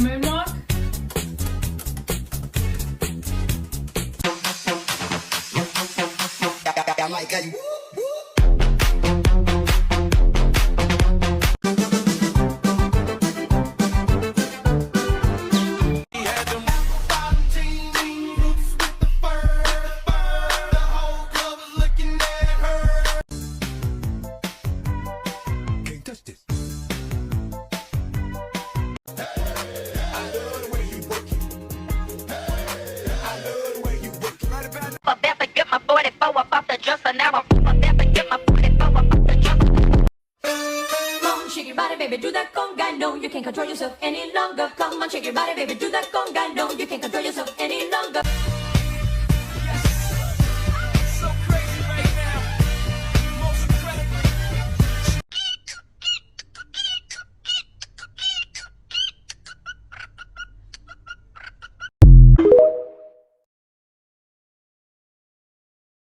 me, Mark. Shake your body, baby, do that conga. No, you can't control yourself any longer. Come on, shake your body, baby, do that conga. No, you can't control yourself any longer.